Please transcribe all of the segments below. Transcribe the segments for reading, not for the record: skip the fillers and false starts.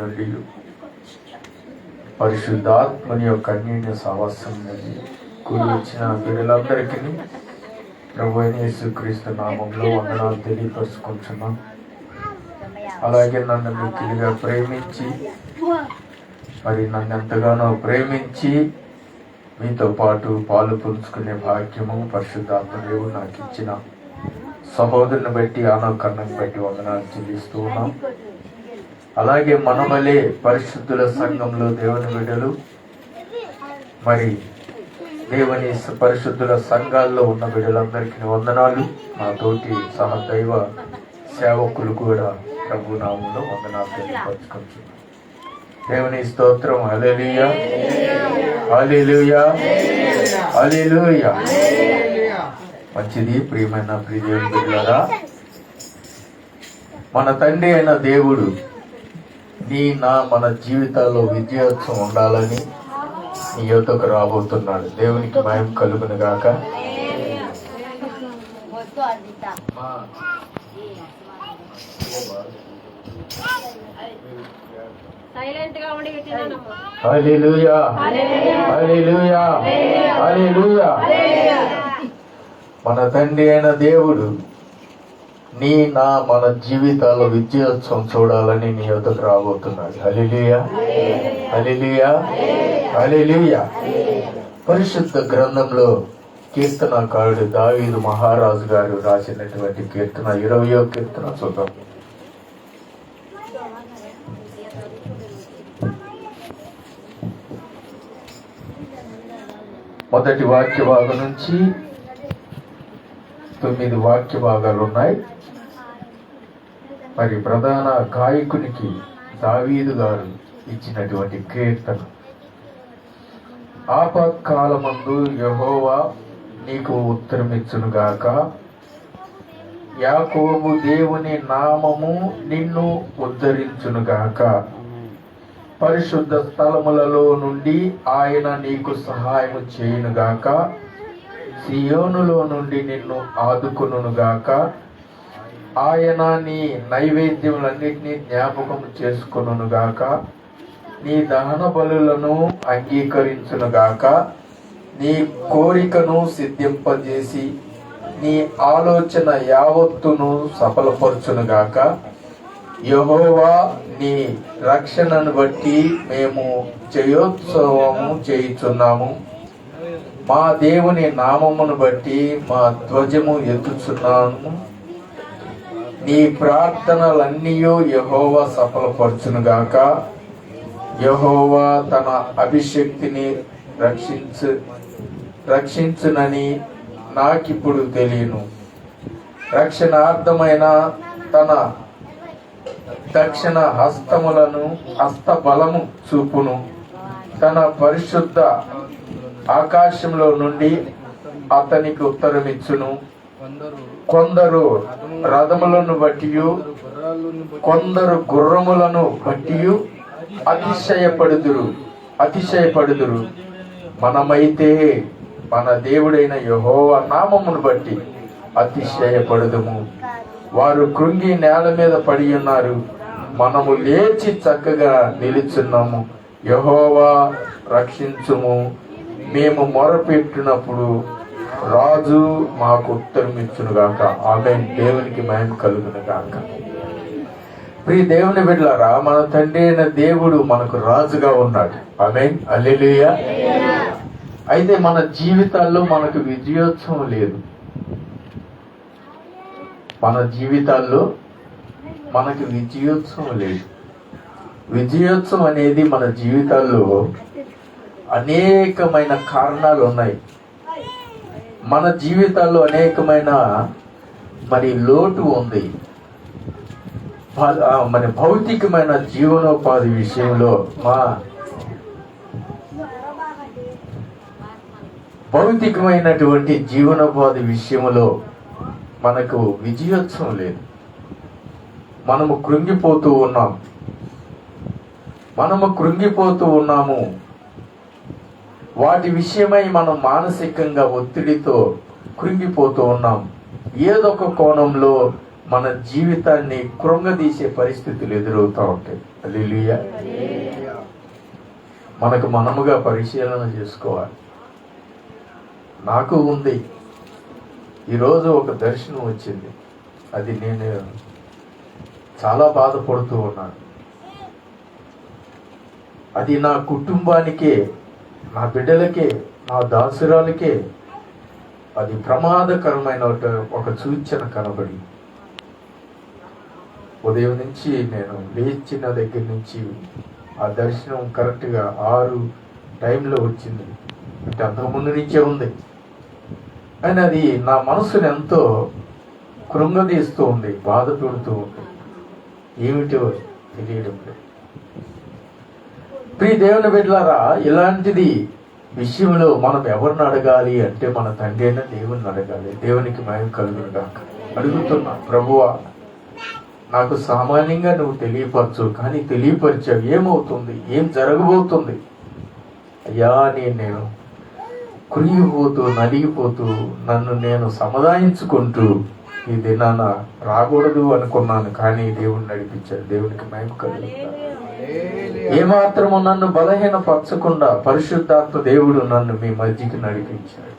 నుండి పరిశుద్ధాత్మని యొక్క అన్యోన్య సహవాసం నుండి కూడి వచ్చిన బిడ్డలందరికీ ప్రభువైన యేసుక్రీస్తు నామంలో వందనాలు తెలియపరుచుకుంటున్నాం. అలాగే నన్ను మిక్కిలిగా ప్రేమించి నన్ను ఎంతగానో ప్రేమించి మీతో పాటు పాలు పంచుకునే భాగ్యము పరిశుద్ధాత్మ దేవుడు నాకు ఇచ్చిన సహోదరుని బట్టి ఆనకరణం బట్టి వందనాలు చెల్లిస్తూ ఉన్నాం. అలాగే మనమలే పరిశుద్ధుల సంఘంలో దేవుని బిడ్డలు దేవుని పరిశుద్ధుల సంఘాల్లో ఉన్న బిడ్డలందరికీ వందనాలు. నాతోటి సహదైవ సేవకులు కూడా ప్రభు నామంలో వందనాలు తెలియపరుచుకుంటున్నాను. దేవుని స్తోత్రం. హల్లెలూయా, హల్లెలూయా, హల్లెలూయా. మంచిది. ప్రియమైన ప్రియదేవుని బిడ్డలారా, మన తండ్రి అయిన దేవుడు మన జీవితాల్లో విజయోత్సవం ఉండాలని నీ యొద్దకు రాబోతున్నాడు. దేవునికి మహిమ కలుగును గాక. హల్లెలూయా, హల్లెలూయా, హల్లెలూయా. మన తండ్రి అయిన దేవుడు మన జీవితాల్లో విజయోత్సవం చూడాలని నీ యొద్దకు రాబోతున్నాడు. హల్లెలూయా, హల్లెలూయా, హల్లెలూయా. పరిశుద్ధ గ్రంథంలో కీర్తనకారుడు దావీదు మహారాజు గారు రాసినటువంటి కీర్తన 20వ కీర్తన చూద్దాం. మొదటి వాక్య భాగం నుంచి 9 వాక్య భాగాలు ఉన్నాయి. ప్రధాన గాయకునికి దావీదు గారు ఇచ్చినటువంటి కీర్తన. ఆపత్కాలమందు యెహోవా నీకు ఉత్తరమిచ్చునుగాక, యాకోబు దేవుని నామము నిన్ను ఉద్ధరించునుగాక. పరిశుద్ధ స్థలములలో నుండి ఆయన నీకు సహాయము చేయునుగాక, సియోనులో నుండి నిన్ను ఆదుకొనుగాక. ఆయన నీ నైవేద్యములన్నిటినీ జ్ఞాపకం చేసుకొనుగాక, నీ దహన బలులను అంగీకరించునుగాక, నీ కోరికను సిద్ధింపజేసి నీ ఆలోచన యావత్తును సఫలపరచునుగాక. యెహోవా నీ రక్షణను బట్టి మేము జయోత్సవము చేయుచున్నాము. మా దేవుని నామమును బట్టి మా ధ్వజము ఎత్తుచున్నాము. నీ ప్రార్థనలన్నీ యెహోవా సఫలపరచునుగాక. యెహోవా తన అభిషక్తిని రక్షించునని నాకిప్పుడు తెలియను. రక్షణార్థమైన తన దక్షిణ హస్తబలము చూపును. తన పరిశుద్ధ ఆకాశంలో నుండి అతనికి ఉత్తరమిచ్చును. కొందరు రథములను బట్టి కొందరు గుర్రములను బట్టి అతిశయపడుదురు. మనమైతే మన దేవుడైన యెహోవా నామమును బట్టి అతిశయపడుదుము. వారు కృంగి నేల మీద పడి ఉన్నారు, మనము లేచి చక్కగా నిలుచున్నాము. యెహోవా రక్షించుము, మేము మొరపెట్టినప్పుడు రాజు మాకు ఉత్తరమిచ్చునుగాక. ఆమేన్. దేవునికి మహిమ కలుగునుగాక. ప్రియ దేవుని బిడ్డలారా, మన తండ్రి అయిన దేవుడు మనకు రాజుగా ఉన్నాడు. ఆమేన్, హల్లెలూయా. అయితే మన జీవితాల్లో మనకు విజయోత్సవం లేదు. మన జీవితాల్లో మనకు విజయోత్సవం లేదు. విజయోత్సవం అనేది మన జీవితాల్లో అనేకమైన కారణాలు ఉన్నాయి. మన జీవితాల్లో అనేకమైన లోటు ఉంది. భౌతికమైన జీవనోపాధి విషయంలో భౌతికమైనటువంటి జీవనోపాధి విషయంలో మనకు విజయోత్సవం లేదు. మనము కృంగిపోతూ ఉన్నాము. వాటి విషయమై మనం మానసికంగా ఒత్తిడితో కృంగిపోతూ ఉన్నాం. ఏదొక కోణంలో మన జీవితాన్ని కృంగదీసే పరిస్థితులు ఎదురవుతూ ఉంటాయి. హల్లెలూయా. మనకు మనముగా పరిశీలన చేసుకోవాలి. నాకు ఉంది. ఈరోజు ఒక దర్శనం వచ్చింది. అది నేను చాలా బాధపడుతూ ఉన్నాను. అది నా కుటుంబానికే, నా బిడ్డలకే, నా దాసురాలకే అది ప్రమాదకరమైన ఒక సూచన కనబడి, ఉదయం నుంచి నేను లేచిన దగ్గర నుంచి ఆ దర్శనం కరెక్ట్గా 6 టైంలో వచ్చింది. అంటే అంతకుముందు నుంచే ఉంది. కానీ అది నా మనసును ఎంతో కృంగదీస్తూ ఉంది, బాధ పెడుతూ ఉంది. ఏమిటో తెలియడం లేదు. ప్రియ దేవుని బిడ్డలారా, ఇలాంటిది విషయంలో మనం ఎవరిని అడగాలి అంటే మన తండ్రి అయిన దేవుని అడగాలి. దేవునికి మహిమ కలుగునుగాక. అడుగుతున్నా, ప్రభువా నాకు సామాన్యంగా నువ్వు తెలియపరచు, కానీ తెలియపరిచావు. ఏమవుతుంది, ఏం జరగబోతుంది అయ్యా? నేను కురిగిపోతూ నలిగిపోతూ నన్ను నేను సముదాయించుకుంటూ ఈ దినాన రాకూడదు అనుకున్నాను, కానీ దేవుని నడిపించాడు. దేవునికి మహిమ కలుగునుగాక. ఏమాత్రము నన్ను బలహీనపరచకుండా పరిశుద్ధాత్మ దేవుడు నన్ను మీ మధ్యకి నడిపించాడు.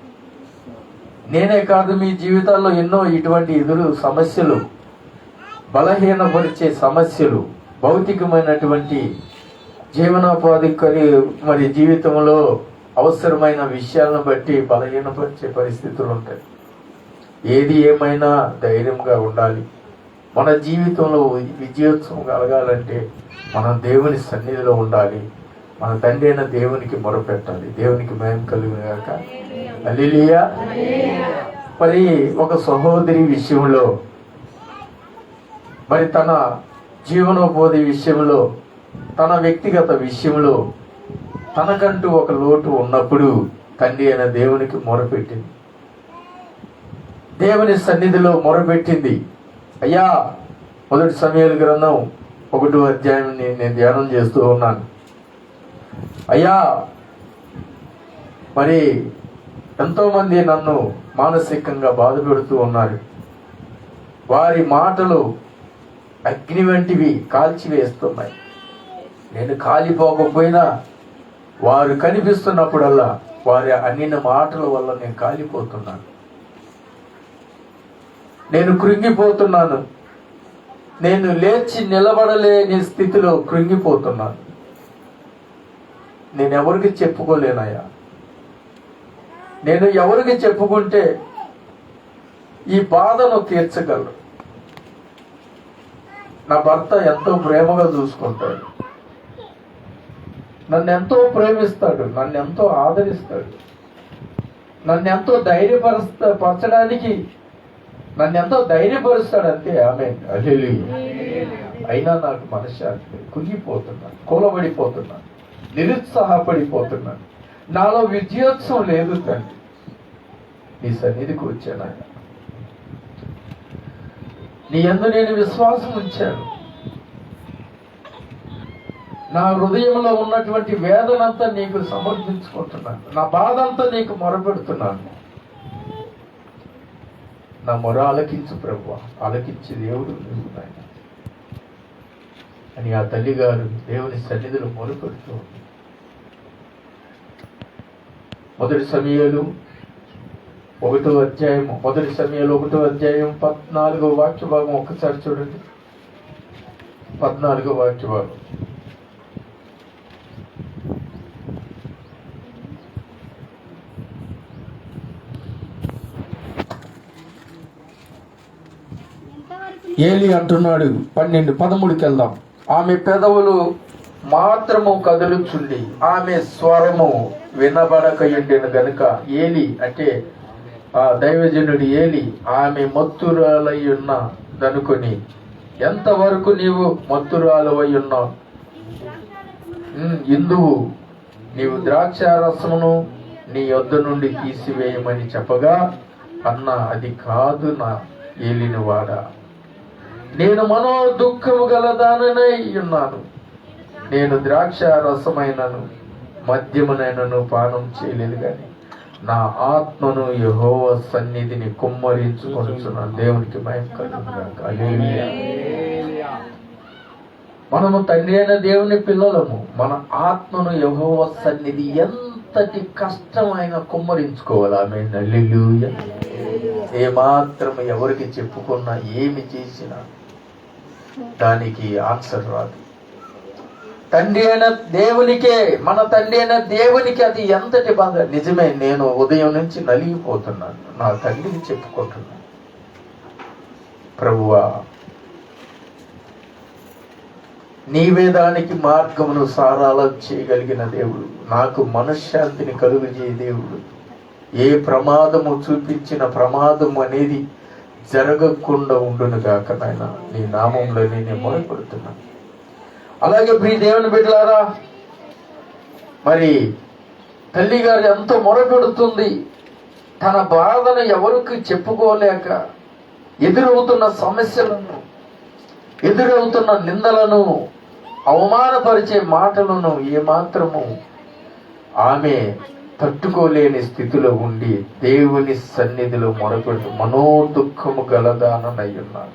నేనే కాదు, మీ జీవితాల్లో ఎన్నో ఇటువంటి ఎదురు సమస్యలు, బలహీనపరిచే సమస్యలు, భౌతికమైనటువంటి జీవనోపాధి మరి జీవితంలో అవసరమైన విషయాలను బట్టి బలహీనపరిచే పరిస్థితులు ఉంటాయి. ఏది ఏమైనా ధైర్యంగా ఉండాలి. మన జీవితంలో విజయోత్సవం కలగాలంటే మనం దేవుని సన్నిధిలో ఉండాలి. మన తండ్రి అయిన దేవునికి మొరపెట్టాలి. దేవునికి మహిమ కలుగునుగాక. హల్లెలూయా. మరి ఒక సహోదరి విషయంలో, మరి తన జీవనోపాధి విషయంలో, తన వ్యక్తిగత విషయంలో తనకంటూ ఒక లోటు ఉన్నప్పుడు తండ్రి అయిన దేవునికి మొరపెట్టింది. దేవుని సన్నిధిలో మొరపెట్టింది. అయ్యా, 1 సమూయేలు గ్రంథం 1వ అధ్యాయం నేను ధ్యానం చేస్తూ ఉన్నాను. అయ్యా, మరి ఎంతోమంది నన్ను మానసికంగా బాధ పెడుతూ ఉన్నారు. వారి మాటలు అగ్ని వంటివి కాల్చివేస్తున్నాయి. నేను కాలిపోకపోయినా వారు కనిపిస్తున్నప్పుడల్లా వారి అన్నిన మాటల వల్ల నేను కాలిపోతున్నాను. నేను కృంగిపోతున్నాను. నేను లేచి నిలబడలేని స్థితిలో కృంగిపోతున్నాను. నేను ఎవరికి చెప్పుకోలేనయ్యా. నేను ఎవరికి చెప్పుకుంటే ఈ బాధను తీర్చగలరు? నా భర్త ఎంతో ప్రేమగా చూసుకుంటాడు, నన్ను ఎంతో ప్రేమిస్తాడు, నన్ను ఎంతో ఆదరిస్తాడు, నన్ను ఎంతో ధైర్యపరచడానికి నన్ను ఎంతో ధైర్యపరుస్తాడు. అంతే. ఆమె హల్లెలూయా. అయినా నాకు మనశ్శాంతి, కుంగిపోతున్నాను, కూలబడిపోతున్నాను, నిరుత్సాహపడిపోతున్నాను. నాలో విజయోత్సవం లేదు తండ్రి. నీ సన్నిధికి వచ్చాను ఆయన. నీ యందు నేను విశ్వాసం ఉంచాను. నా హృదయంలో ఉన్నటువంటి వేదనంతా నీకు సమర్పించుకుంటున్నాను. నా బాధ అంతా నీకు మొరపెడుతున్నాను. నా మొర ఆలకించు ప్రభువా, ఆలకించే దేవుడు నువ్వు నాయన అని ఆ తల్లిగారు దేవుని సన్నిధిలో మొరపెడుతూ ఉంది. 1 సమూయేలు 1వ అధ్యాయం 14వ వాక్య భాగం ఒక్కసారి చూడండి. 14వ వాక్య భాగం. ఏలి అంటున్నాడు 13కి వెళ్దాం. ఆమె పెదవులు మాత్రము కదులుచుండి ఆమె స్వరము వినబడకయుండెను గనుక ఏలి అంటే ఆ దైవజనుడు ఏలి ఆమె మత్తురాలై ఉన్నదనుకొని, ఎంతవరకు నీవు మత్తురాలవై ఉన్నావు? ఇందువు నీవు ద్రాక్షారసమును నీ యొద్ద నుండి తీసివేయమని చెప్పగా అన్న, అది కాదు నా ఏలిన వాడా, నేను మనో దుఃఖము గలదానై ఉన్నాను. నేను ద్రాక్ష రసమైనను మద్యమునైనను పానం చేయలేదు, కానీ నా ఆత్మను యెహోవా సన్నిధిని కుమ్మరించుకొనుచున్నాను. దేవునికి మహిమ కలుగును గాక. హల్లెలూయా. మనము తండ్రి అయిన దేవుని పిల్లలము. మన ఆత్మను యెహోవా సన్నిధి ఎంతటి కష్టమైన కుమ్మరించుకోవాలి. ఆమేన్. హల్లెలూయా. ఏమాత్రం ఎవరికి చెప్పుకున్నా, ఏమి చేసినా దానికి ఆన్సర్ రాదు. తండ్రి అయిన దేవునికే, మన తండ్రి అయిన దేవునికి అది ఎంతటి బాధ. నిజమే, నేను ఉదయం నుంచి నలిగిపోతున్నాను, నా తండ్రికి చెప్పుకుంటున్నాను. ప్రభువా, నీవే దానికి మార్గమును సారాలం చేయగలిగిన దేవుడు, నాకు మనశ్శాంతిని కలుగజేయ దేవుడు. ఏ ప్రమాదము చూపించిన ప్రమాదం అనేది జరగకుండా ఉండును గాక నాయన. నీ నామంలో నేను మొరపెడుతున్నాను. అలాగే ప్రియ దేవుని బిడ్డలారా, మరి తల్లి గారు ఎంతో మొరపెడుతుంది. తన బాధను ఎవరికి చెప్పుకోలేక ఎదురవుతున్న సమస్యలను, ఎదురవుతున్న నిందలను, అవమానపరిచే మాటలను ఏమాత్రము ఆమె తట్టుకోలేని స్థితిలో ఉండి దేవుని సన్నిధిలో మొరపెడుతూ మనోదుఃఖము గలదానయ్యున్నాను.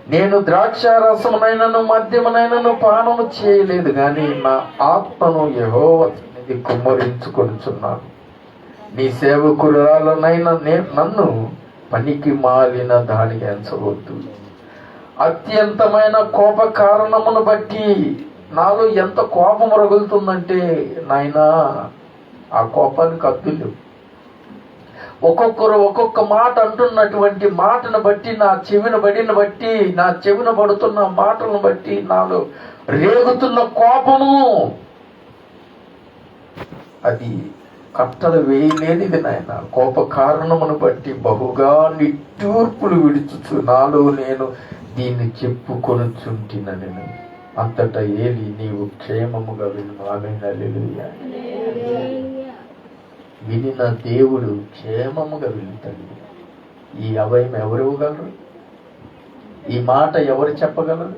నేను ద్రాక్షారసమునైనను మద్యమునైనను పానము చేయలేదు, కానీ నా ఆత్మను యెహోవా సన్నిధి కుమ్మరించుకొనుచున్నాను. నీ సేవకురాలనైనా నన్ను పనికి మాలిన దానికి ఎంచవద్దు. అత్యంతమైన కోప కారణమును బట్టి నాలో ఎంత కోపం రగులుతుందంటే నాయనా, ఆ కోపానికి హద్దులు. ఒక్కొక్కరు ఒక్కొక్క మాట అంటున్నటువంటి మాటను బట్టి, నా చెవిన పడుతున్న మాటలను బట్టి నాలో రేగుతున్న కోపము అది కట్టలు వేయలేనిది నాయన. కోప కారణమును బట్టి బహుగా నిట్టూర్పులు విడుచుచు నాలో నేను దీన్ని చెప్పుకొనుచుంటినని. అంతటా ఏలి, నీవు క్షేమముగా విను. ఆమేన్. హల్లెలూయా. వినిన దేవుడు క్షేమముగా వెళ్తాడు. ఈ అభయం ఎవరు ఇవ్వగలరు? ఈ మాట ఎవరు చెప్పగలరు?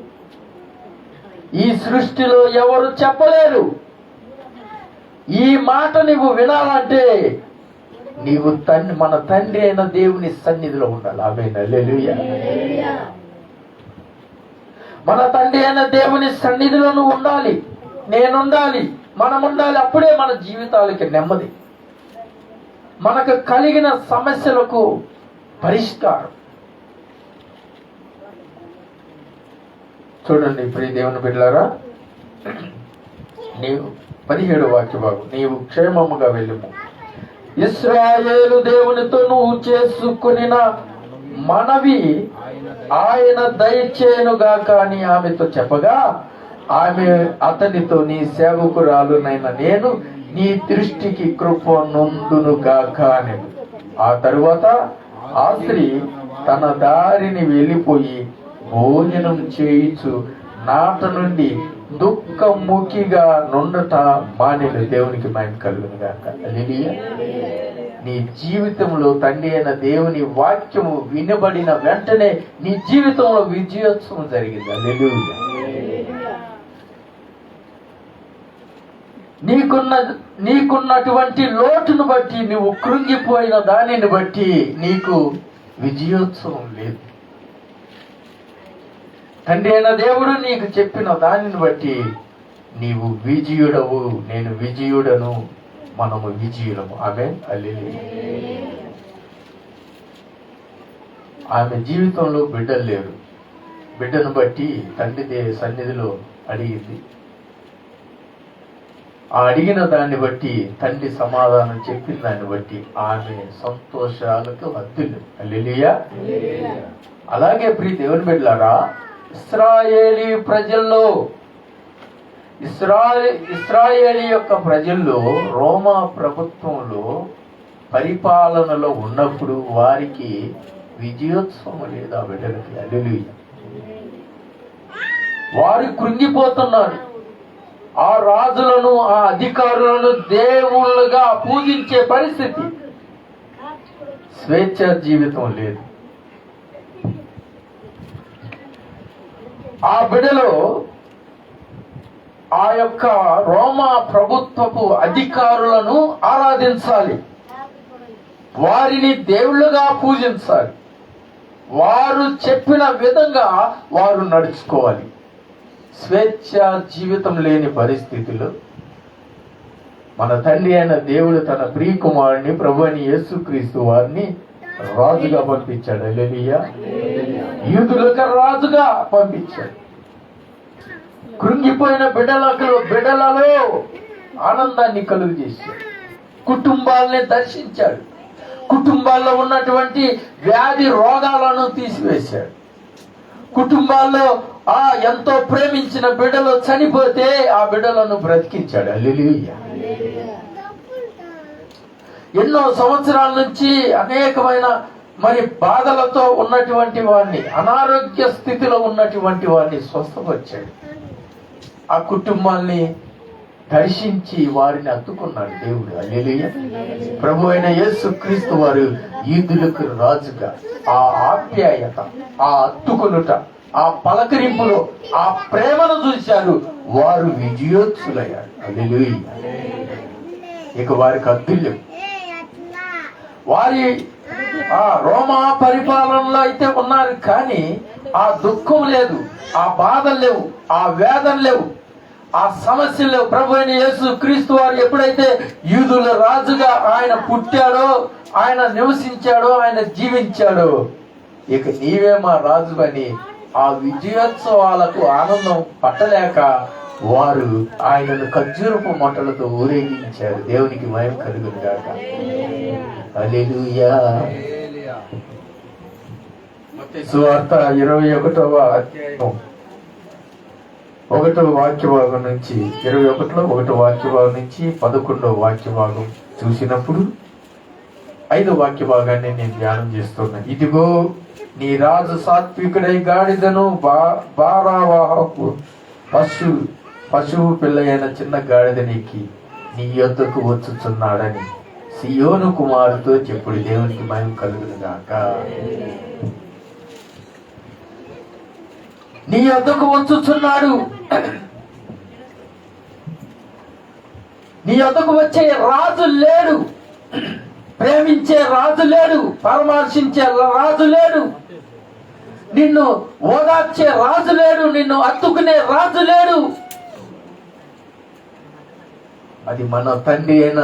ఈ సృష్టిలో ఎవరు చెప్పలేరు. ఈ మాట నువ్వు వినాలంటే నీవు మన తండ్రి అయిన దేవుని సన్నిధిలో ఉండాలి. ఆమేన్. హల్లెలూయా. మన తండ్రి అయిన దేవుని సన్నిధిలో నువ్వు ఉండాలి, నేనుండాలి, మనం ఉండాలి. అప్పుడే మన జీవితాలకి నెమ్మది, మనకు కలిగిన సమస్యలకు పరిష్కారం. చూడండి ప్రియ దేవుని బిడ్డలారా, నీవు 17వ వాక్య భాగం, నీవు క్షేమముగా వెళ్ళుము. ఇశ్రాయేలు దేవునితో నువ్వు చేసుకునిన మనవి ఆయన దయచేయునుగాక అని ఆమెతో చెప్పగా, ఆమె అతనితో, నీ సేవకురాలునైన నేను నీ దృష్టికి కృప నొందును గాక అని. ఆ తరువాత ఆ స్త్రీ తన దారిని వెళ్ళిపోయి భోజనం చేయించు నాట నుండి దుఃఖముఖిగా నుండట మానెను. దేవునికి మహిమ కలుగును గాక. హల్లెలూయా. నీ జీవితంలో తండ్రి అయిన దేవుని వాక్యము వినబడిన వెంటనే నీ జీవితంలో విజయోత్సవం జరిగింది. హల్లెలూయా. నీకున్నటువంటి లోటును బట్టి, నువ్వు కృంగిపోయిన దానిని బట్టి నీకు విజయోత్సవం లేదు. తండ్రి అయిన దేవుడు నీకు చెప్పిన దానిని బట్టి నీవు విజయుడవు, నేను విజయుడను, మనము విజయులము. ఆమేన్. హల్లెలూయా. ఆమె జీవితంలో బిడ్డలు లేరు. బిడ్డను బట్టి తండ్రి సన్నిధిలో అడిగింది. ఆ అడిగిన దాన్ని బట్టి తండ్రి సమాధానం చెప్పిన దాన్ని బట్టి ఆమె సంతోషాలకు హద్దులు. హల్లెలూయా. అలాగే ప్రియ దేవుని బిడ్డలారా, ఇశ్రాయేలీ ప్రజల్లో, ఇశ్రాయేలీ యొక్క ప్రజల్లో రోమా ప్రభుత్వంలో పరిపాలనలో ఉన్నప్పుడు వారికి విజయోత్సవం లేదు. ఆ బిడ్డలకి. హల్లెలూయా. వారు కృంగిపోతున్నారు. ఆ రాజులను, ఆ అధికారులను దేవుళ్ళుగా పూజించే పరిస్థితి. స్వేచ్ఛ జీవితం లేదు. ఆ బిడ్డలో ఆ యొక్క రోమా ప్రభుత్వపు అధికారులను ఆరాధించాలి. వారిని దేవుళ్ళుగా పూజించాలి. వారు చెప్పిన విధంగా వారు నడుచుకోవాలి. స్వేచ్ఛ జీవితం లేని పరిస్థితుల్లో మన తండ్రి అయిన దేవుడు తన ప్రియకుమారుని ప్రభు అయిన యేసుక్రీస్తు వారిని రాజుగా పంపించాడు. హల్లెలూయా. యూదులకు రాజుగా పంపించాడు. కృంగిపోయిన బిడ్డలలో ఆనందాన్ని కలుగు చేశాడు. కుటుంబాలని దర్శించాడు. కుటుంబాల్లో ఉన్నటువంటి వ్యాధి రోగాలను తీసివేశాడు. కుటుంబాల్లో ఎంతో ప్రేమించిన బిడ్డలు చనిపోతే ఆ బిడ్డలను బ్రతికించాడు. హల్లెలూయా. ఎన్నో సంవత్సరాల నుంచి అనేకమైన బాధలతో ఉన్నటువంటి వాడిని, అనారోగ్య స్థితిలో ఉన్నటువంటి వాడిని స్వస్థపరిచాడు. ఆ కుటుంబాన్ని దర్శించి వారిని అత్తుకున్నాడు దేవుడు. హల్లెలూయా. ప్రభు అయిన యేసుక్రీస్తు వారు యూదులకు రాజుగా ఆ ఆప్యాయత, ఆ అత్తుకొనుట, ఆ పలకరింపులో ఆ ప్రేమను చూశారు. వారు విజయోత్సులయ్యారు. హల్లెలూయా. ఇక వారికి అద్దులు వారి రోమా పరిపాలనలో అయితే ఉన్నారు, కానీ ఆ దుఃఖం లేదు, ఆ బాధలు లేవు, ఆ వేదన లేవు, ఆ సమస్యలు లేవు. ప్రభు అయిన యేసుక్రీస్తు వారు ఎప్పుడైతే యూదుల రాజుగా ఆయన పుట్టాడో, ఆయన నివసించాడో, ఆయన జీవించాడో, ఇక నీవే మా రాజు అని ఆ విజయోత్సవాలకు ఆనందం పట్టలేక వారు ఆయనను ఖర్జూరపు మంటలతో ఊరేగించారు. దేవునికి మహిమ కలుగును గాక. హల్లెలూయా. సువార్త 21వ అధ్యాయం 1వ వాక్యభాగం నుంచి 21లో 1వ వాక్యభాగం నుంచి 11వ వాక్యభాగం చూసినప్పుడు 5వ వాక్యభాగాన్ని నేను ధ్యానం చేస్తున్నాను. ఇదిగో నీ రాజు సాత్వికుడై గాడిదను భారవాహకు పశువు పిల్ల అయిన చిన్న గాడిదనికి నీ యొద్దకు వచ్చుచున్నాడని సియోను కుమారుతో చెప్పుడు. దేవునికి మహిమ కలుగును గాక. నీ యొద్దకు వచ్చుచున్నాడు. నీ యొద్దకు వచ్చే రాజు లేడు, ప్రేమించే రాజు లేడు, పరామర్శించే రాజు లేడు, నిన్ను ఓదార్చే రాజు లేడు, నిన్ను అత్తుకునే రాజు లేడు. అది మన తండ్రి అయిన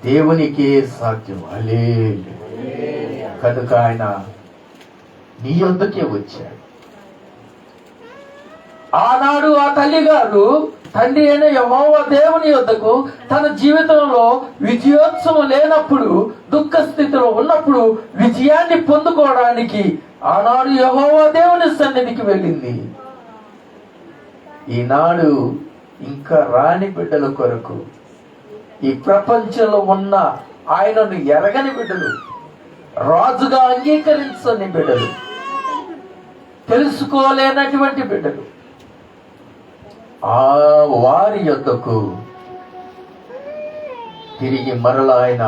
దేవునికే సాధ్యం. హల్లెలూయా. కనుక ఆయన నీ యొద్దకే వచ్చాడు. ఆనాడు ఆ తల్లి గారు తండ్రి అయిన యెహోవా దేవుని యొద్దకు తన జీవితంలో విజయోత్సవం లేనప్పుడు, దుఃఖ స్థితిలో ఉన్నప్పుడు విజయాన్ని పొందుకోవడానికి ఆనాడు యెహోవా దేవుని సన్నిధికి వెళ్ళింది. ఈనాడు ఇంకా రాని బిడ్డల కొరకు, ఈ ప్రపంచంలో ఉన్న ఆయనను ఎరగని బిడ్డలు, రాజుగా అంగీకరించని బిడ్డలు, తెలుసుకోలేనటువంటి బిడ్డలు, ఆ వారి యొద్దకు తిరిగి మరలా ఆయన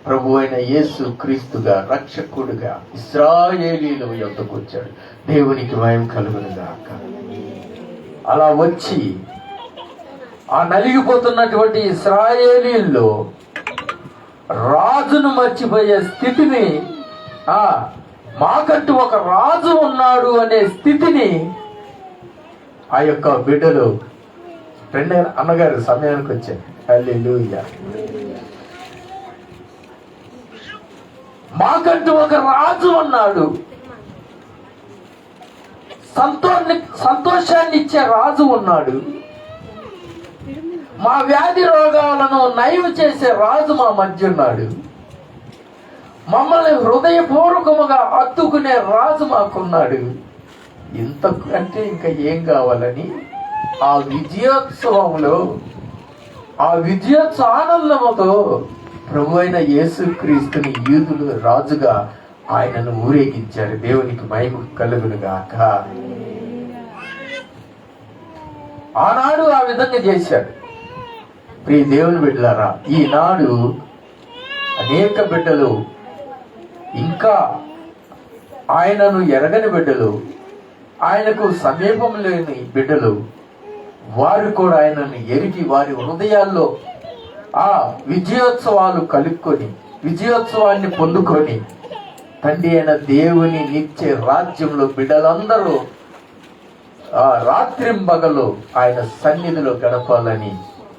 ప్రభు అయిన యేసు క్రీస్తుగా, రక్షకుడుగా ఇశ్రాయేలీయుల యొద్దకు వచ్చాడు. దేవునికి మహిమ కలుగును గాక. అలా వచ్చి ఆ నలిగిపోతున్నటువంటి ఇశ్రాయేలీయుల్లో రాజును మర్చిపోయే స్థితిని, మాకంటూ ఒక రాజు ఉన్నాడు అనే స్థితిని ఆ యొక్క బిడ్డలు అన్నగారు సమయానికి వచ్చారు. హల్లెలూయా. మాకంటూ ఒక రాజు ఉన్నాడు, సంతోషాన్ని ఇచ్చే రాజు ఉన్నాడు, మా వ్యాధి రోగాలను నయం చేసే రాజు మా మధ్య ఉన్నాడు, మమ్మల్ని హృదయపూర్వకముగా హత్తుకునే రాజు మాకున్నాడు. ఇంతకంటే ఇంకా ఏం కావాలని ఆ విజయోత్సవంలో, ఆ విజయోత్సవ ఆనందముతో ప్రభు అయిన యేసుక్రీస్తుని యూదులు రాజుగా ఆయనను ఊరేగించారు. దేవునికి మహిమ కలుగును గాక. ఆనాడు ఆ విధంగా చేశాడు. ప్రియ దేవుని బిడ్డలారా, ఈనాడు అనేక బిడ్డలు, ఇంకా ఆయనను ఎరగని బిడ్డలు, ఆయనకు సమీపం లేని బిడ్డలు, వారు కూడా ఆయనను ఎరిగి వారి హృదయాల్లో ఆ విజయోత్సవాలు కలుపుకొని విజయోత్సవాన్ని పొందుకొని తండ్రి అయిన దేవుని నిత్య రాజ్యంలో బిడ్డలందరూ ఆ రాత్రింబగలు ఆయన సన్నిధిలో గడపాలని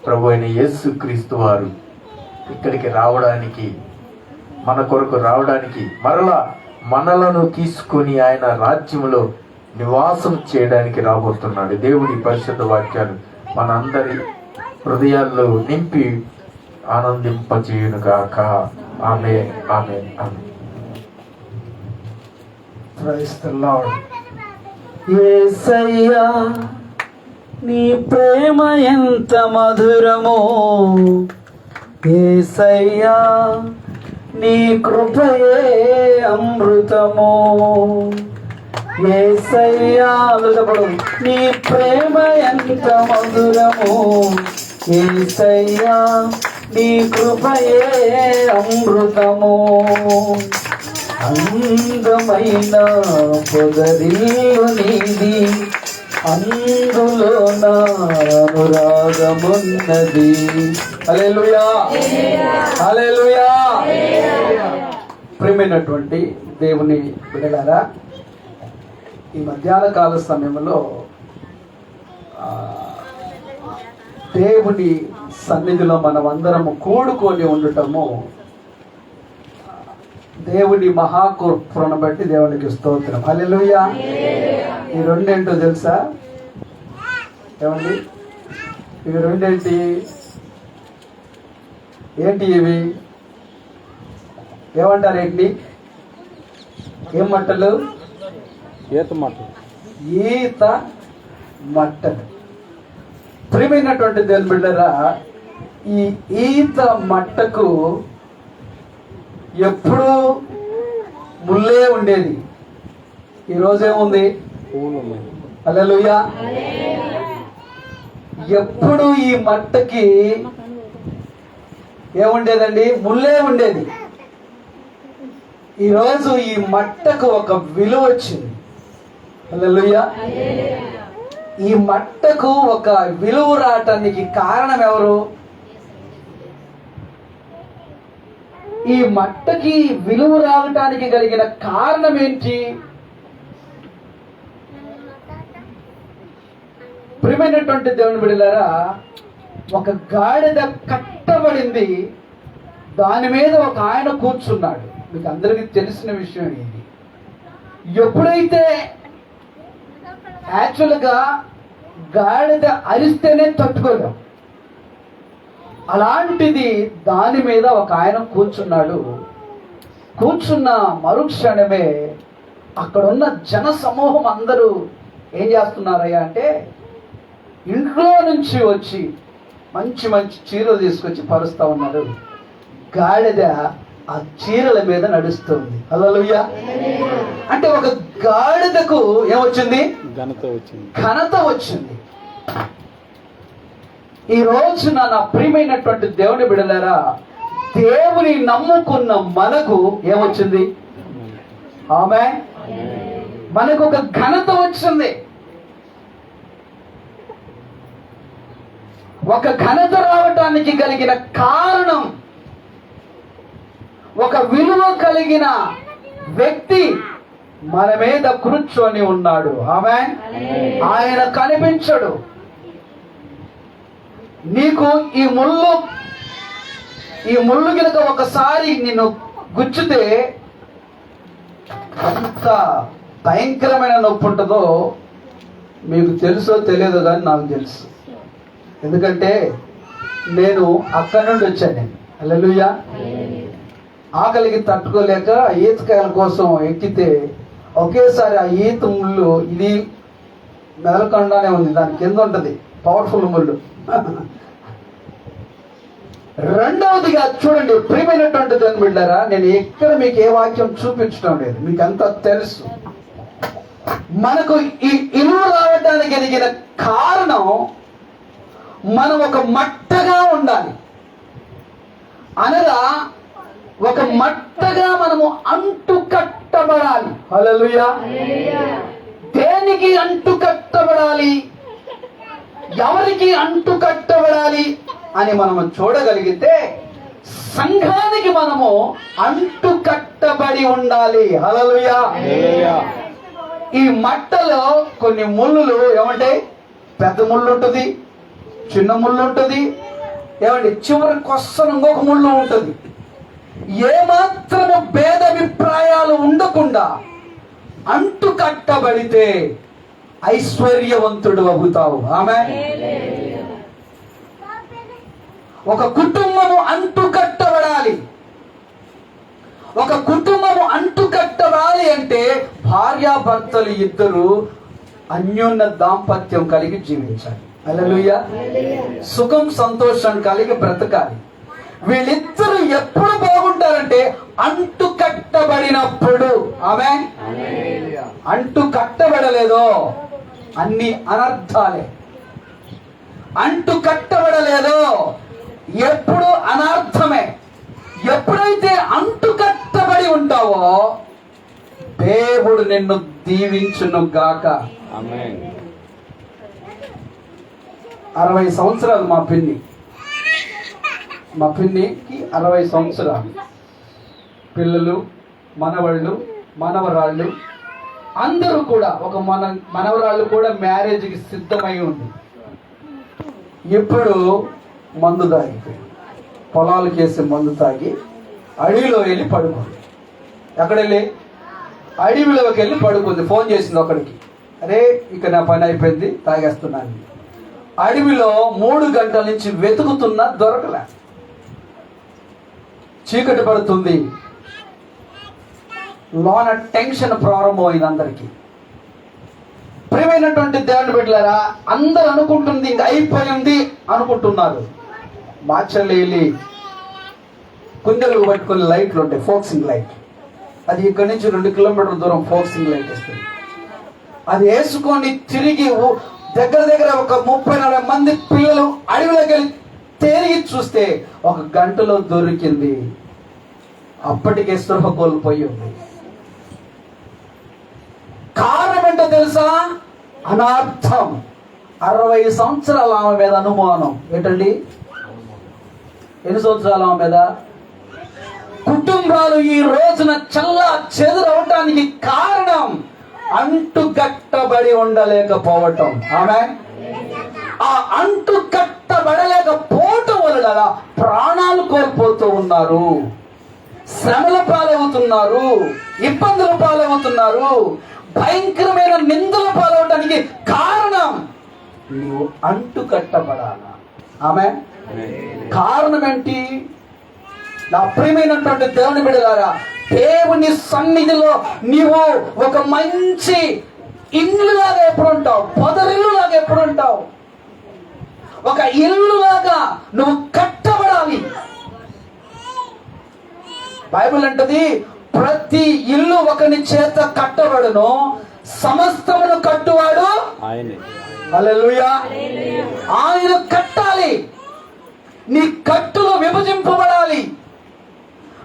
ప్రభు అయిన యేసుక్రీస్తు వారు ఇక్కడికి రావడానికి, మన కొరకు రావడానికి, మరలా మనలను తీసుకొని ఆయన రాజ్యంలో నివాసం చేయడానికి రాబోతున్నాడు. దేవుడి పరిశుద్ధ వాక్యాలు మనందరి హృదయాల్లో నింపి ఆనందింపజేయునుగాక. Amen, amen, amen. Praise the Lord. యేసయ్యా నీ ప్రేమ ఎంత మధురమో, యేసయ్యా నీ కృపయే అమృతమో, యేసయ్యా నీ ప్రేమ ఎంత మధురమో, యేసయ్యా నీ కృపయే అమృతమో. అందమైన పొదరిల్లు నీది, అందులో నా అనురాగమున్నది. హల్లెలూయా, హల్లెలూయా. ప్రియమైనటువంటి దేవుని బిడ్డలారా, ఈ మధ్యాహ్న కాల సమయంలో దేవుని సన్నిధిలో మనం అందరము కూడుకొని ఉండటము దేవుని మహాకృపను బట్టి దేవునికి స్తోత్రం. హల్లెలూయా. ఈ రెండేంటో తెలుసా? ఏమండి ఇవి రెండేంటి? ఏంటి ఇవి? ఏమంటారు? ఏంటి? ఏం మట్టలు? ఈత మట్టలు. ఈత మట్టలు. ప్రియమైనటువంటి దేవుని బిడ్డలారా, ఈ ఈత మట్టకు ఎప్పుడూ ముల్లే ఉండేది. ఈరోజు ఏముంది? పువ్వులు ఉన్నాయి. హల్లెలూయా. ఎప్పుడు ఈ మట్టకి ఏముండేదండి? ముల్లే ఉండేది. ఈరోజు ఈ మట్టకు ఒక విలువ వచ్చింది. హల్లెలూయా. ఈ మట్టకు ఒక విలువ రావటానికి కారణం ఎవరు? ఈ మట్టకి విలువ రావటానికి కలిగిన కారణం ఏంటి? ప్రియమైనటువంటి దేవుని బిడ్డలారా, ఒక గాడిద కట్టబడింది, దాని మీద ఒక ఆయన కూర్చున్నాడు. మీకు అందరికీ తెలిసిన విషయం ఇది. ఎప్పుడైతే యాక్చువల్గా గాడిద అరిస్తేనే తట్టుకోలేం, అలాంటిది దాని మీద ఒక ఆయన కూర్చున్నాడు. కూర్చున్న మరుక్షణమే అక్కడున్న జన సమూహం అందరూ ఏం చేస్తున్నారయ్యా అంటే, ఇంట్లో నుంచి వచ్చి మంచి మంచి చీరలు తీసుకొచ్చి పరుస్తూ ఉన్నారు. గాడిద ఆ చీరల మీద నడుస్తుంది. హల్లెలూయా. అంటే ఒక గాడిదకు ఏమొచ్చింది? ఘనత వచ్చింది. ఈ రోజున నా ప్రియమైనటువంటి దేవుని బిడ్డలారా, దేవుని నమ్ముకున్న మనకు ఏమొచ్చింది? ఆమేన్. మనకు ఒక ఘనత వచ్చింది. ఒక ఘనత రావటానికి కలిగిన కారణం, ఒక విలువ కలిగిన వ్యక్తి మన మీద కూర్చొని ఉన్నాడు. ఆమేన్. ఆయన కనిపించడు. నీకు ఈ ముళ్ళు కనుక ఒకసారి నిన్ను గుచ్చితే అంత భయంకరమైన నొప్పి ఉంటుందో మీకు తెలుసో తెలియదో కానీ నాకు తెలుసు. ఎందుకంటే నేను అక్కడి నుండి వచ్చాను. హల్లెలూయా. ఆకలికి తట్టుకోలేక ఈతకాయల కోసం ఎక్కితే ఒకేసారి ఆ ఈత ముళ్ళు ఇది మెదలకుండానే ఉంది, దాని కింద ఉంటుంది పవర్ఫుల్ ముళ్ళు. రెండవదిగా చూడండి ప్రియమైనటువంటి దాని బిడ్డారా, నేను ఎక్కడ మీకు ఏ వాక్యం చూపించడం లేదు, మీకు అంతా తెలుసు. మనకు ఈ ఇల్లు రావడానికి కలిగిన కారణం, మనం ఒక మట్టగా ఉండాలి. అనగా ఒక మట్టగా మనము అంటు కట్టబడాలి. హల్లెలూయా. దేనికి అంటు కట్టబడాలి, ఎవరికి అంటు కట్టబడాలి అని మనం చూడగలిగితే సంఘానికి మనము అంటు కట్టబడి ఉండాలి. హల్లెలూయా. ఈ మట్టలో కొన్ని ముళ్ళులు ఏమంటాయి? పెద్ద ముళ్ళు ఉంటుంది, చిన్న ముళ్ళు ఉంటుంది, ఏమండి చివరి కొస్సను ఇంకొక ముళ్ళు ఉంటుంది. ఏమాత్రము భేదాభిప్రాయాలు ఉండకుండా అంటు కట్టబడితే ఐశ్వర్యవంతుడు అవుతావు. ఆమేన్. ఒక కుటుంబము అంటు కట్టబడాలి. ఒక కుటుంబము అంటు కట్టబడాలి అంటే భార్యాభర్తలు ఇద్దరు అన్యోన్య దాంపత్యం కలిగి జీవించాలి. హల్లెలూయా. సుఖం సంతోషం కలిగి బ్రతకాలి. వీళ్ళిద్దరూ ఎప్పుడు బాగుంటారంటే అంటు కట్టబడినప్పుడు. ఆమేన్. అంటు కట్టబడలేదో అన్ని అనర్థాలే. అంటు కట్టబడలేదో ఎప్పుడు అనర్థమే. ఎప్పుడైతే అంటు కట్టబడి ఉంటావో దేవుడు నిన్ను దీవించును గాక. 60 సంవత్సరాలు మా పిన్నికి 60 సంవత్సరాలు. పిల్లలు, మనవళ్ళు, మనవరాళ్ళు అందరూ కూడా, ఒక మనవరాళ్ళు కూడా మ్యారేజ్కి సిద్ధమై ఉంది. ఇప్పుడు మందు తాగిపోయి పొలాలకు వేసి మందు తాగి అడవిలో వెళ్ళి పడుకుంది. ఎక్కడ వెళ్ళి? అడవిలోకి వెళ్ళి పడుకుంది. ఫోన్ చేసింది ఒకడికి, అరే ఇక నా పని అయిపోయింది, తాగేస్తున్నాను. అడవిలో 3 గంటల నుంచి వెతుకుతున్నా దొరకలే. చీకటి పడుతుంది, లోన టెన్షన్ ప్రారంభమైంది అందరికీ. ప్రియమైనటువంటి దేవుని బిడ్డలారా, అందరూ అనుకుంటుంది ఇంక అయిపోయింది అనుకుంటున్నారు. మాచర్లు వెళ్ళి కుందెలు పట్టుకుని లైట్లు ఉంటాయి, ఫోక్సింగ్ లైట్. అది ఇక్కడి నుంచి 2 కిలోమీటర్ల దూరం ఫోక్సింగ్ లైట్ వస్తుంది. అది వేసుకొని తిరిగి దగ్గర ఒక 30-40 మంది పిల్లలు అడవిలోకి వెళ్ళి తిరిగి చూస్తే 1 గంటలో దొరికింది. అప్పటికే స్పృహ కోల్పోయి ఉంది. కారణం ఏంటో తెలుసా? అనార్థం. 60 సంవత్సరాల ఆమె మీద అనుమానం. ఏంటండి? ఎన్ని సంవత్సరాలు ఆమె మీద? కుటుంబాలు ఈ రోజున చల్లా చెదురవటానికి కారణం అంటు కట్టబడి ఉండలేకపోవటం. ఆమేన్. ఆ అంటు కట్టబడలేకపోవటం వలన ప్రాణాలు కోల్పోతూ ఉన్నారు, శ్రమల పాలవుతున్నారు, ఇబ్బందుల పాలవుతున్నారు, భయంకరమైన నిందల పాలవటానికి కారణం నువ్వు అంటు కట్టబడాలా. ఆమేన్. కారణం ఏంటి? నా ప్రియమైనటువంటి దేవుని బిడ్డలారా, దేవుని సన్నిధిలో నీవు ఒక మంచి ఇల్లులాగా ఎప్పుడు ఉంటావు? పొదరిల్లులాగా ఎప్పుడు ఉంటావు? ఒక ఇల్లులాగా నువ్వు కట్టబడాలి. బైబిల్ అంటది, ప్రతి ఇల్లు ఒకని చేత కట్టబడును, సమస్తమును కట్టువాడు ఆయనే. హల్లెలూయా. ఆయన కట్టాలి. నీ కట్టులు విభజింపబడాలి.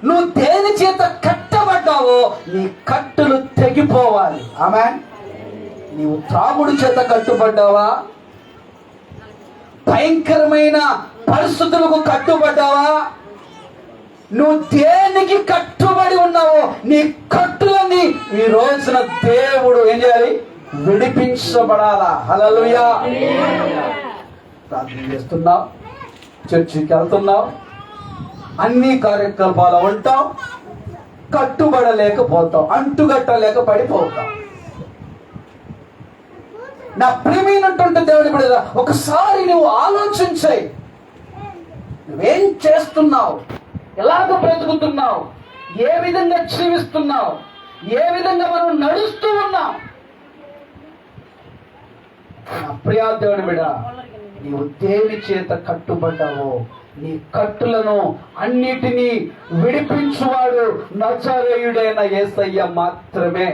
నువ్వు దేని చేత కట్టబడ్డావో నీ కట్టులు తెగిపోవాలి. ఆమేన్. నీవు త్రాగుడు చేత కట్టుబడ్డావా? భయంకరమైన పరిస్థితులకు కట్టుబడ్డావా? నువ్వు దేనికి కట్టుబడి ఉన్నావో నీ కట్టులని ఈ రోజున దేవుడు ఏం చేయాలి? విడిపించబడాలా. హల్లెలూయా. ప్రార్థన చేస్తున్నావు, చర్చికి వెళ్తున్నావు, అన్ని కార్యకలాపాలు ఉంటావు, కట్టుబడలేకపోతావు, అంటుగట్టలేక పడిపోతావు. నా ప్రియమైనటువంటి దేవుని బిడ్డ, ఒకసారి నువ్వు ఆలోచించాయి. నువ్వేం చేస్తున్నావు? ఎలాగ బ్రతుకుతున్నావు? ఏ విధంగా జీవిస్తున్నావు? ఏ విధంగా మనం నడుస్తూ ఉన్నాం? నా ప్రియ దేవుని బిడ్డ, నీవు దేని చేత కట్టుబడ్డావో నీ కట్టులను అన్నిటినీ విడిపించువాడు నజరేయుడైన యేసయ్య మాత్రమే.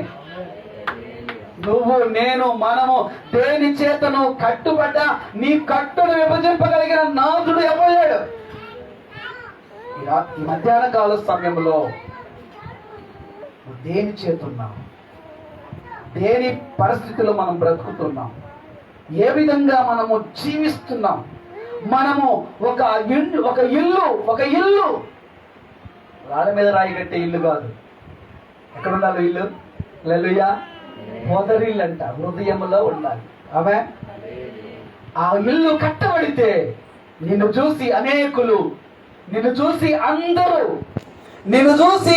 నువ్వు, నేను, మనము దేని చేతను కట్టుబడ్డా నీ కట్టును విభజింపగలిగిన నాథుడు ఎవరు? ఈ మధ్యాహ్న కాల సమయంలో దేని చేతున్నావు? దేని పరిస్థితిలో మనం బ్రతుకుతున్నాం? ఏ విధంగా మనము జీవిస్తున్నాం? మనము ఒక ఇల్లు రాళ్ళ మీద రాయి కట్టే ఇల్లు కాదు. ఎక్కడ ఉండాలి ఇల్లు? హల్లెలూయా. పొదరిల్లు అంట, హృదయంలో ఉండాలి. ఆమె ఆ ఇల్లు కట్టబడితే నిన్ను చూసి అనేకులు, నిన్ను చూసి అందరూ, నిన్ను చూసి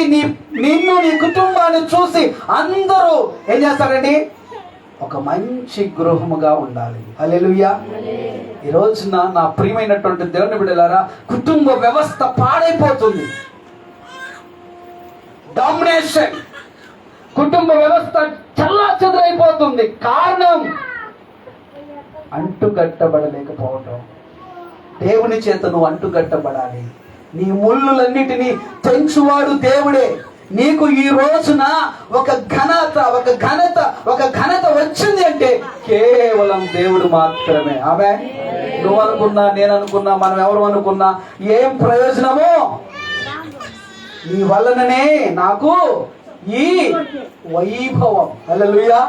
నిన్ను నీ కుటుంబాన్ని చూసి అందరూ ఏం చేస్తారండి? ఒక మంచి గృహముగా ఉండాలి. హల్లెలూయా. ఈ రోజున నా ప్రియమైనటువంటి దేవుని బిడ్డలారా, కుటుంబ వ్యవస్థ పాడైపోతుంది. డామినేషన్, కుటుంబ వ్యవస్థ చెల్లాచెదరైపోతుంది. కారణం అంటుగట్టబడలేకపోవటం. దేవుని చేత నువ్వు అంటుగట్టబడాలి. నీ ముళ్ళులన్నిటినీ తెంచువాడు దేవుడే. నీకు ఈ రోజున ఒక ఘనత వచ్చింది అంటే కేవలం దేవుడు మాత్రమే. ఆమె నువ్వు అనుకున్నా, నేను అనుకున్నా, మనం ఎవరు అనుకున్నా ఏం ప్రయోజనము? నీ వలననే నాకు ఈ వైభవం. హల్లెలూయా.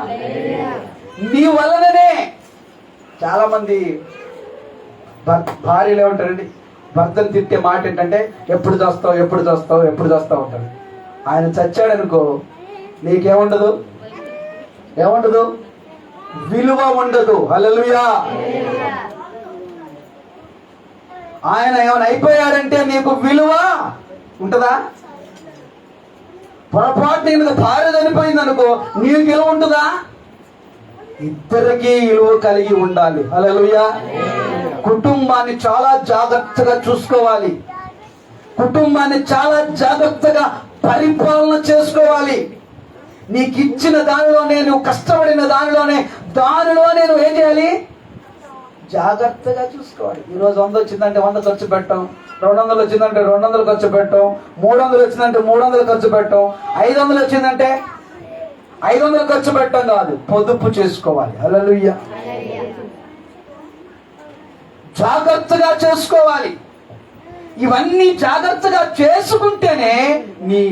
నీ వలననే. చాలా మంది భార్యలు ఏమంటారండి? భర్తను తిట్టే మాట ఏంటంటే, ఎప్పుడు చేస్తావు, ఎప్పుడు చేస్తావు, ఎప్పుడు చేస్తావు అంటారు. ఆయన చచ్చాడనుకో నీకేముండదు? ఏముండదు? విలువ ఉండదు. హల్లెలూయా. ఆయన ఏమైనా అయిపోయాడంటే నీకు విలువ ఉంటుందా? పొరపాటు నేను భార్య చనిపోయింది అనుకో, నీకు విలువ ఉంటుందా? ఇద్దరికీ విలువ కలిగి ఉండాలి. హల్లెలూయా. కుటుంబాన్ని చాలా జాగ్రత్తగా చూసుకోవాలి. కుటుంబాన్ని చాలా జాగ్రత్తగా పరిపాలన చేసుకోవాలి. నీకు ఇచ్చిన దానిలోనే, నువ్వు కష్టపడిన దానిలోనే నువ్వు ఏం చేయాలి? జాగ్రత్తగా చూసుకోవాలి. ఈరోజు 100 వచ్చిందంటే 100 ఖర్చు పెట్టాం, 200 వచ్చిందంటే 200 ఖర్చు పెట్టాం, 300 వచ్చిందంటే 300 ఖర్చు పెట్టాం, 500 వచ్చిందంటే 500 ఖర్చు పెట్టడం కాదు, పొదుపు చేసుకోవాలి. హల్లెలూయా. జాగ్రత్తగా చేసుకోవాలి. ఇవన్నీ జాగ్రత్తగా చేసుకుంటేనే నీ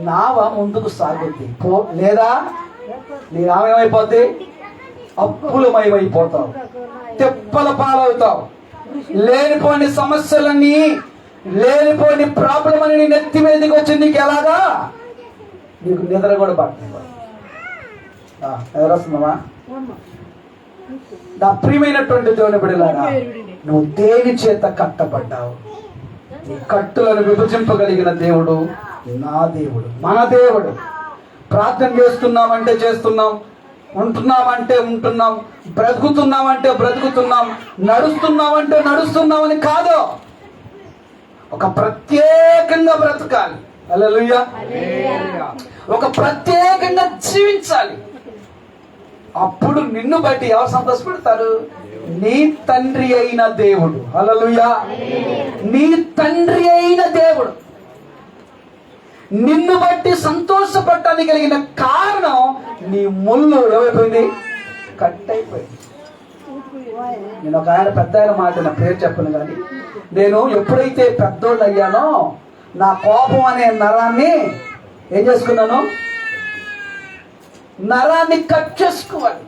నావ ముందుకు సాగుద్ది. లేదా నీ నావ ఏమైపోద్ది? అప్పులమయమైపోతావు, తెప్పల పాలవుతావు. లేనిపోని సమస్యలన్నీ, లేనిపోని ప్రాబ్లం అని నీ నెత్తి మీదకి వచ్చి నీకు ఎలాగా? నీకు నిద్ర కూడా పడుతుంది. ఎవరొస్తుందమ్మా? నా ప్రియమైనటువంటి దేవుని బిడ్డలారా, నువ్వు దేని చేత కట్టబడ్డావు? నీ కట్టులను విభజింపగలిగిన దేవుడు నా దేవుడు, మన దేవుడు. ప్రార్థన చేస్తున్నామంటే చేస్తున్నాం, ఉంటున్నామంటే ఉంటున్నాం, బ్రతుకుతున్నామంటే బ్రతుకుతున్నాం, నడుస్తున్నామంటే నడుస్తున్నామని కాదు, ఒక ప్రత్యేకంగా బ్రతకాలి. హల్లెలూయా. ఒక ప్రత్యేకంగా జీవించాలి. అప్పుడు నిన్ను బట్టి ఎవరు సంతోషపడతారు? నీ తండ్రి అయిన దేవుడు. హల్లెలూయా. నీ తండ్రి అయిన దేవుడు నిన్ను బట్టి సంతోషపడటానికి కలిగిన కారణం నీ ముళ్ళు ఏమైపోయింది? కట్ అయిపోయింది. నేను ఒక ఆయన, పెద్ద ఆయన మాట, నా పేరు చెప్పను కానీ, నేను ఎప్పుడైతే పెద్దోళ్ళు అయ్యానో నా కోపం అనే నరాన్ని ఏం చేసుకున్నాను? నరాన్ని కట్ చేసుకోవాలి.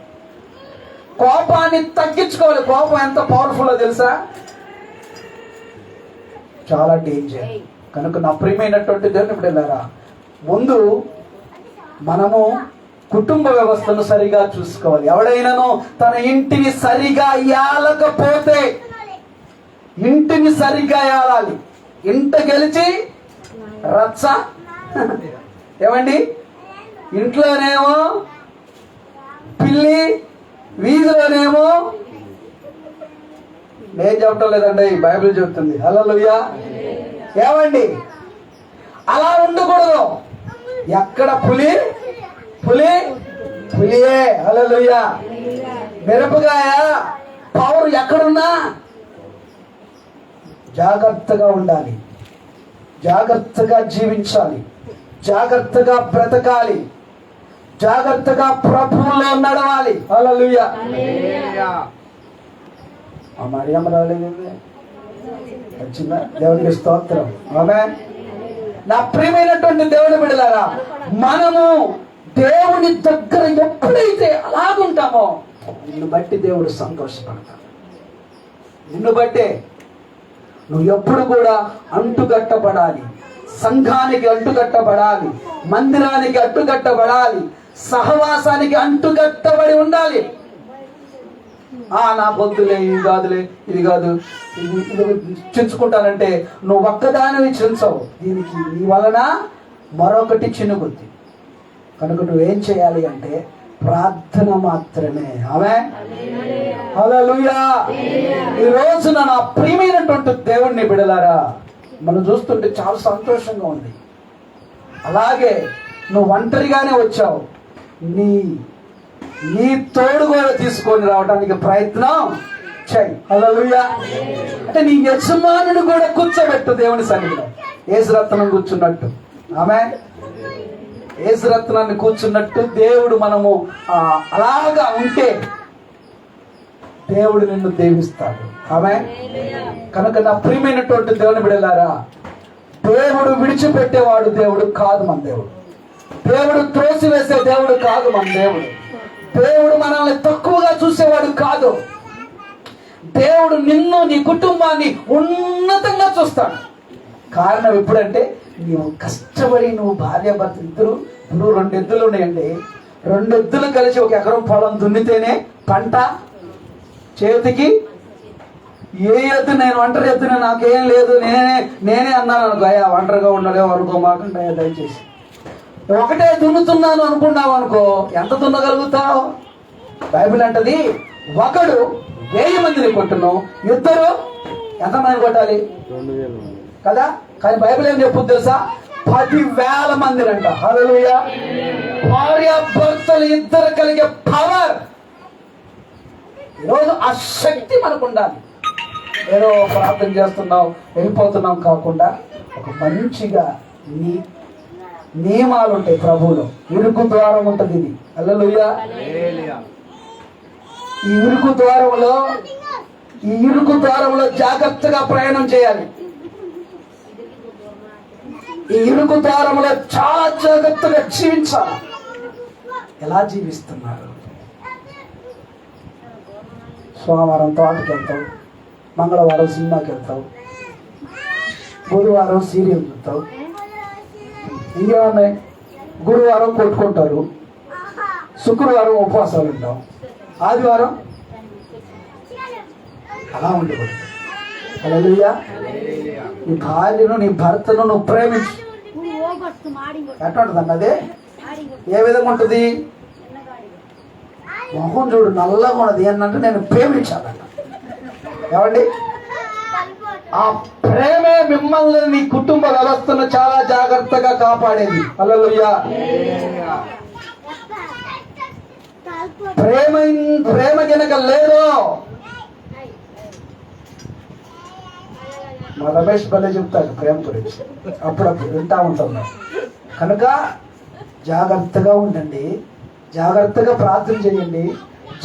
కోపాన్ని తగ్గించుకోవాలి. కోపం ఎంత పవర్ఫుల్ తెలుసా? చాలా డేంజర్. కనుక నా ప్రియమైనటువంటి దేవుని బిడ్డలారా, ముందు మనము కుటుంబ వ్యవస్థను సరిగా చూసుకోవాలి. ఎవడైనానో తన ఇంటిని సరిగా ఏలకపోతే, ఇంటిని సరిగా ఏలాలి. ఇంట గెలిచి రచ్చ. ఏమండి? ఇంట్లోనేమో పిల్లి, వీధిలోనేమో, నేను చెప్పటం లేదండి, బైబిల్ చెప్తుంది. హల్లెలూయా. ఏమండి? అలా ఉండకూడదు. ఎక్కడ పులి పులియే. హల్లెలూయా. మిరపకాయ పవర్ ఎక్కడున్నా జాగ్రత్తగా ఉండాలి, జాగ్రత్తగా జీవించాలి, జాగ్రత్తగా బ్రతకాలి, జాగ్రత్తగా ప్రభువులో నడవాలి. హల్లెలూయా. మరి ఏం రాలేదు? వచ్చిందా? దేవునికి స్తోత్రం. ఆమేన్. నా ప్రియమైనటువంటి దేవుని బిడ్డలారా, మనము దేవుని దగ్గర ఎప్పుడైతే అలాగుంటామో నిన్ను బట్టి దేవుడు సంతోషపడతాడు. నిన్ను బట్టే నువ్వు ఎప్పుడు కూడా అంటుగట్టబడాలి, సంఘానికి అంటుకట్టబడాలి, మందిరానికి అంటుకట్టబడాలి, సహవాసానికి అంటుకట్టబడి ఉండాలి. నా పొద్దులే, ఇది కాదులే, ఇది కాదు, ఇది చించుకుంటానంటే నువ్వు ఒక్కదానివి చించవు, దీనికి నీ వలన మరొకటి చినుకుద్ది. కనుక నువ్వేం చేయాలి అంటే ప్రార్థన మాత్రమే. ఆమేన్, హల్లెలూయా. ఈ రోజున నా ప్రియమైనటువంటి దేవుణ్ణి బిడలారా, మనం చూస్తుంటే చాలా సంతోషంగా ఉంది. అలాగే నువ్వు ఒంటరిగానే వచ్చావు, నీ తోడు కూడా తీసుకొని రావడానికి ప్రయత్నం చెయ్యి. హల్లెలూయా. అంటే నీ యజమానుడు కూడా కూర్చోబెట్టు దేవుని సన్నిధిలో, యేసురత్నం కూర్చున్నట్టు. ఆమేన్. యేసురత్నాన్ని కూర్చున్నట్టు దేవుడు మనము అలాగా ఉంటే దేవుడు నిన్ను దీవిస్తాడు. ఆమేన్. కనుక నా ప్రియమైనటువంటి దేవుని బిడ్డలారా, దేవుడు విడిచిపెట్టేవాడు దేవుడు కాదు మన దేవుడు. దేవుడు త్రోసివేసే దేవుడు కాదు మన దేవుడు. దేవుడు మనల్ని తక్కువగా చూసేవాడు కాదు. దేవుడు నిన్ను, నీ కుటుంబాన్ని ఉన్నతంగా చూస్తాడు. కారణం ఎప్పుడంటే నీవు కష్టపడి, నువ్వు భార్య భర్త ఇద్దరు, నువ్వు 2 ఎద్దులు ఉన్నాయండి, 2 ఎద్దులు కలిసి 1 ఎకరం పొలం దున్నితేనే పంట చేతికి. ఏ ఎద్దు, నేను ఒంటరి ఎద్దునే, నాకేం లేదు, నేనే అన్నాను అనుకో, అయ్యా ఒంటరిగా ఉండలేవు అనుకో మాకంటే దయచేసి. ఒకటే దున్నుతున్నాను అనుకున్నావు అనుకో, ఎంత దున్నగలుగుతావు? బైబిల్ అంటది, ఒకడు 1000 మందిని కొట్టును, ఇద్దరు ఎంతమంది కొట్టాలి 2000 మంది కదా. కానీ బైబిల్ ఏం చెప్పుద్ది తెలుసా? 10,000 మందిని అంట. హల్లెలూయా. భార్య భర్తలు ఇద్దరు కలిగే పవర్, ఈరోజు ఆ శక్తి మనకు ఉండాలి. ఏదో ప్రార్థన చేస్తున్నాం వెళ్ళిపోతున్నాం కాకుండా, ఒక మంచిగా నియమాలు ఉంటాయి ప్రభువులో. ఇరుకు ద్వారం ఉంటుంది ఇది. హల్లెలూయా. ఈ ఇరుకు ద్వారంలో జాగ్రత్తగా ప్రయాణం చేయాలి. ఈ ఇరుకు ద్వారంలో చాలా జాగ్రత్తగా జీవించాలి. ఎలా జీవిస్తున్నారు? సోమవారం తోటకి వెళ్తావు, మంగళవారం సినిమాకి వెళ్తావు, బుధవారం సీరియల్ చూస్తావు, ఇంకేమన్నాయి, గురువారం కొట్టుకుంటారు, శుక్రవారం ఉపవాసాలు ఉంటాం, ఆదివారం అలా ఉండకూడదు. హల్లెలూయా. నీ భార్యను, నీ భర్తను నువ్వు ప్రేమించు. ఎట్లా ఉంటుంది అన్నది? ఏ విధంగా ఉంటుంది? మొహం చూడు నల్లగా ఉన్నది ఏంటంటే నేను ప్రేమించాలన్న. ఏమండి? ఆ ప్రేమే మిమ్మల్ని, నీ కుటుంబ వ్యవస్థను చాలా జాగ్రత్తగా కాపాడేది. హల్లెలూయా. ప్రేమ గనక లేదు, మా రమేష్ భలే చెప్తాడు ప్రేమ గురించి, అప్పుడప్పుడు వింటా ఉంటాం. కనుక జాగ్రత్తగా ఉండండి, జాగ్రత్తగా ప్రార్థన చేయండి,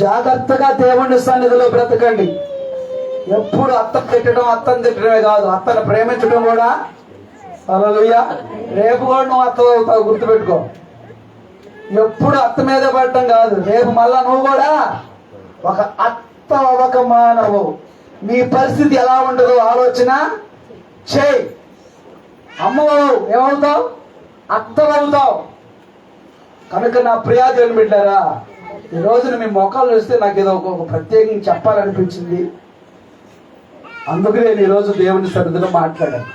జాగ్రత్తగా దేవుని సన్నిధిలో బ్రతకండి. ఎప్పుడు అత్తను తిట్టడమే కాదు, అత్తను ప్రేమించడం కూడా. హల్లెలూయా. రేపు కూడా నువ్వు అత్త అవుతావు, గుర్తుపెట్టుకో. ఎప్పుడు అత్త మీద పడటం కాదు, రేపు మళ్ళా నువ్వు కూడా ఒక అత్త, ఒక మానవు. నీ పరిస్థితి ఎలా ఉండదో ఆలోచన చేయి. అమ్మవు ఏమవుతావు? అత్తమవుతావు. కనుక నా ప్రియాదేవుని బిడ్డారా, ఈ రోజున మీ మొక్కలు చూస్తే నాకు ఏదో ఒక ప్రత్యేకంగా చెప్పాలనిపించింది. అందుకు నేను ఈరోజు దేవుని సన్నిధిలో మాట్లాడాను.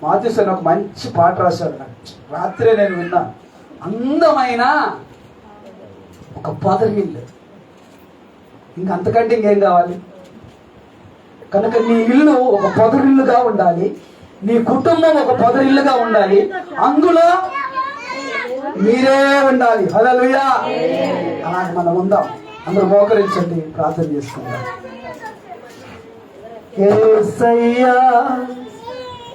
మాథ్యూస్ అని ఒక మంచి పాట రాశాడు, నాకు రాత్రే నేను విన్నాను. అందమైన ఒక పొదరిల్లు, ఇంకంతకంటే ఇంకేం కావాలి? కనుక నీ ఇల్లు ఒక పొదరిల్లుగా ఉండాలి, నీ కుటుంబం ఒక పొదరిల్లుగా ఉండాలి, అందులో మీరే ఉండాలి. హల్లెలూయా. అలాగే మనం ఉందాం. అందరూ మోకరించండి, ప్రార్థన చేసుకుందాం. యేసయ్యా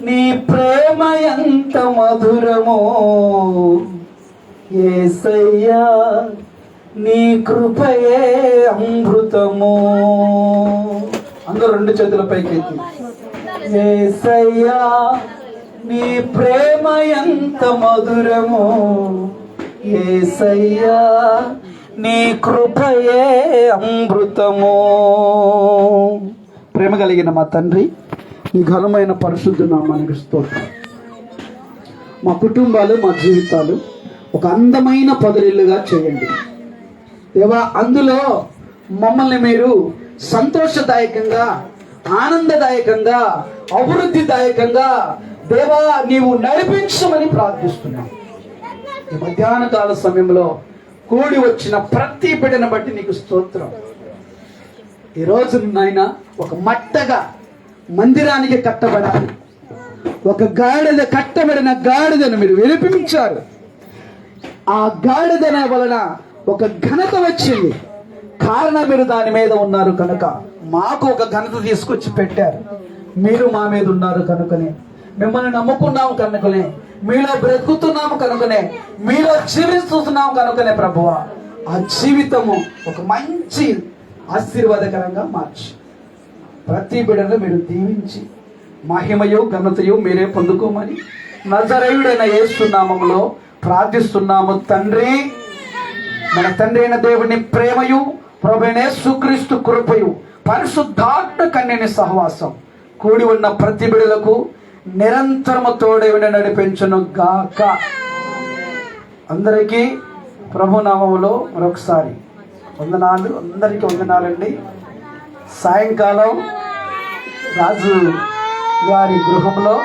నీ ప్రేమ ఎంత మధురమో, యేసయ్యా నీ కృపయే అమృతము. అందరూ 2 చేతుల పైకి ఎత్తి, యేసయ్యా నీ ప్రేమ ఎంత మధురమో, యేసయ్యా నీ కృపయే అమృతము. ప్రేమ కలిగిన మా తండ్రి, నీ ఘనమైన పరిశుద్ధ నామానికి స్తోత్రం. మా కుటుంబాలు, మా జీవితాలు ఒక అందమైన పొదరిల్లుగా చేయండి దేవా. అందులో మమ్మల్ని మీరు సంతోషదాయకంగా, ఆనందదాయకంగా, అభివృద్ధిదాయకంగా దేవా నీవు నడిపించమని ప్రార్థిస్తున్నాం. ఈ మధ్యాహ్న కాల సమయంలో కూడి వచ్చిన ప్రతి బిడ్డను బట్టి నీకు స్తోత్రం. ఈరోజు నాయన ఒక మట్టగా మందిరానికి కట్టబడాలి, ఒక గాడిద కట్టబడిన గాడిదను మీరు వినిపించారు. ఆ గాడిదన వలన ఒక ఘనత వచ్చింది. కారణం మీరు దాని మీద ఉన్నారు కనుక మాకు ఒక ఘనత తీసుకొచ్చి పెట్టారు. మీరు మా మీద ఉన్నారు కనుకనే, మిమ్మల్ని నమ్ముకున్నాము కనుకనే, మీలో బ్రతుకుతున్నాము కనుకనే, మీలో జీవిస్తున్నాము కనుకనే ప్రభువా ఆ జీవితము ఒక మంచి ఆశీర్వాదకరంగా మార్చి ప్రతి బిడ్డను మీరు దీవించి మహిమయు ఘనతయు మీరే పొందుకోమని నజరేయుడైన యేసు నామములో ప్రార్థిస్తున్నాము తండ్రి. మన తండ్రి అయిన దేవుని ప్రేమయు ప్రభువైన యేసుక్రీస్తు కృపయు పరిశుద్ధాత్మ కన్యని సహవాసం కూడి ఉన్న ప్రతి బిడ్డలకు నిరంతరము తోడై నడిపించును గాక. అందరికీ ప్రభునామములో మరొకసారి వందనాలు. అందరికీ వందనాలండి. సాయంకాలం రాజు గారి గృహంలో